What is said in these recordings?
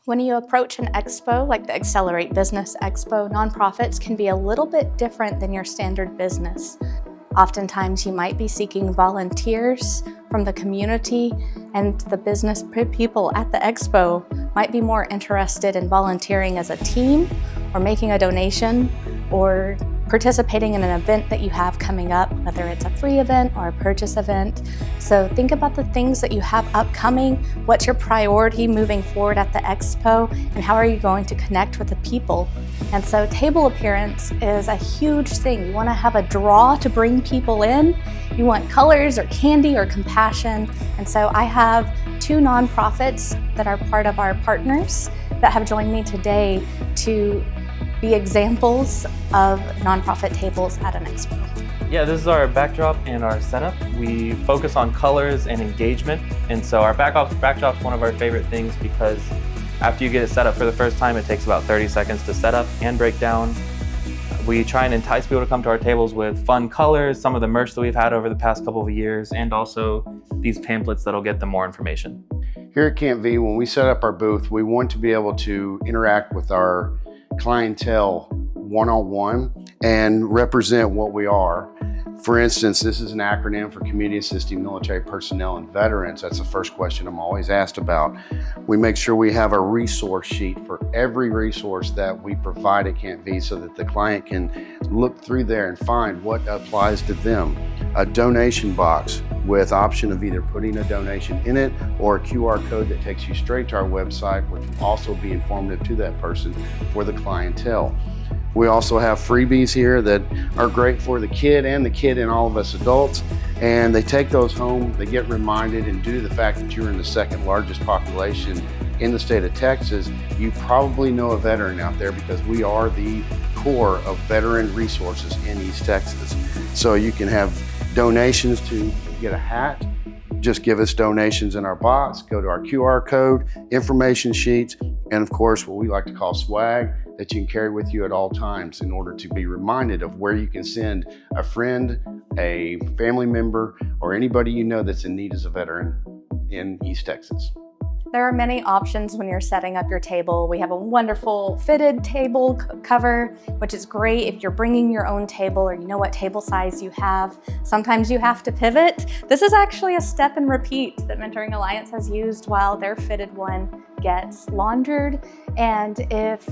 When you approach an expo like the Accelerate Business Expo, nonprofits can be a little bit different than your standard business. Oftentimes you might be seeking volunteers from the community, and the business people at the expo might be more interested in volunteering as a team or making a donation or participating in an event that you have coming up, whether it's a free event or a purchase event. So think about the things that you have upcoming, what's your priority moving forward at the expo, and how are you going to connect with the people? And so table appearance is a huge thing. You want to have a draw to bring people in. You want colors or candy or compassion. And so I have two nonprofits that are part of our partners that have joined me today to be examples of nonprofit tables at an expo. Yeah, this is our backdrop and our setup. We focus on colors and engagement, and so our backdrop's one of our favorite things because after you get it set up for the first time, it takes about 30 seconds to set up and break down. We try and entice people to come to our tables with fun colors, some of the merch that we've had over the past couple of years, and also these pamphlets that'll get them more information. Here at Camp V, when we set up our booth, we want to be able to interact with our clientele one-on-one and represent what we are. For instance, this is an acronym for Community Assisting Military Personnel and Veterans. That's the first question I'm always asked about. We make sure we have a resource sheet for every resource that we provide at Camp V so that the client can look through there and find what applies to them. A donation box with option of either putting a donation in it or a QR code that takes you straight to our website, which will also be informative to that person for the clientele. We also have freebies here that are great for the kid and all of us adults. And they take those home, they get reminded, and due to the fact that you're in the second largest population in the state of Texas, you probably know a veteran out there because we are the core of veteran resources in East Texas. So you can have donations to get a hat, just give us donations in our box, go to our QR code, information sheets, and of course what we like to call swag that you can carry with you at all times in order to be reminded of where you can send a friend, a family member, or anybody you know that's in need as a veteran in East Texas. There are many options when you're setting up your table. We have a wonderful fitted table cover, which is great if you're bringing your own table or you know what table size you have. Sometimes you have to pivot. This is actually a step and repeat that Mentoring Alliance has used while their fitted one gets laundered. And if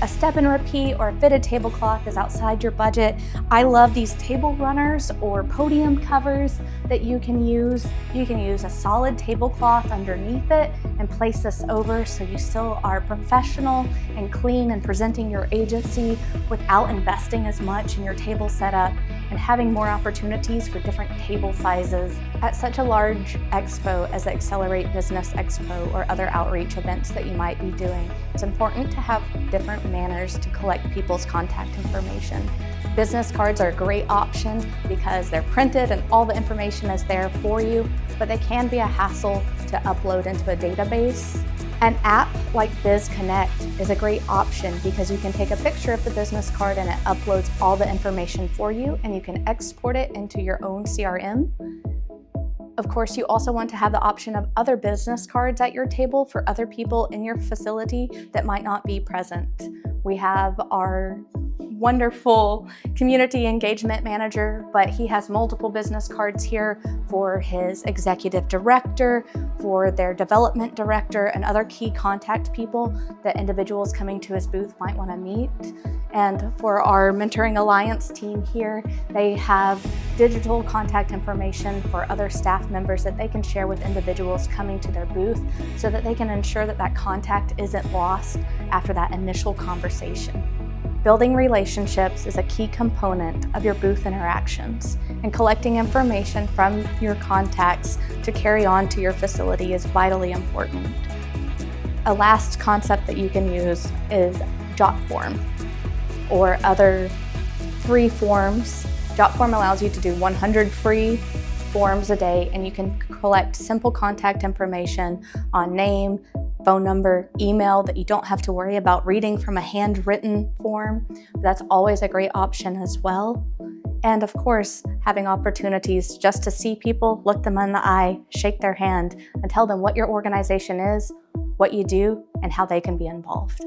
a step and repeat or a fitted tablecloth is outside your budget, I love these table runners or podium covers that you can use. You can use a solid tablecloth underneath it and place this over so you still are professional and clean and presenting your agency without investing as much in your table setup and having more opportunities for different table sizes. At such a large expo as the Accelerate Business Expo or other outreach events that you might be doing, it's important to have different manners to collect people's contact information. Business cards are a great option because they're printed and all the information is there for you, but they can be a hassle to upload into a database. An app like BizConnect is a great option because you can take a picture of the business card and it uploads all the information for you and you can export it into your own CRM. Of course, you also want to have the option of other business cards at your table for other people in your facility that might not be present. We have our wonderful community engagement manager, but he has multiple business cards here for his executive director, for their development director, and other key contact people that individuals coming to his booth might want to meet. And for our Mentoring Alliance team here, they have digital contact information for other staff members that they can share with individuals coming to their booth so that they can ensure that that contact isn't lost after that initial conversation. Building relationships is a key component of your booth interactions, and collecting information from your contacts to carry on to your facility is vitally important. A last concept that you can use is JotForm or other free forms. JotForm allows you to do 100 free forms a day, and you can collect simple contact information on name, phone number, email that you don't have to worry about reading from a handwritten form. That's always a great option as well. And of course, having opportunities just to see people, look them in the eye, shake their hand, and tell them what your organization is, what you do, and how they can be involved.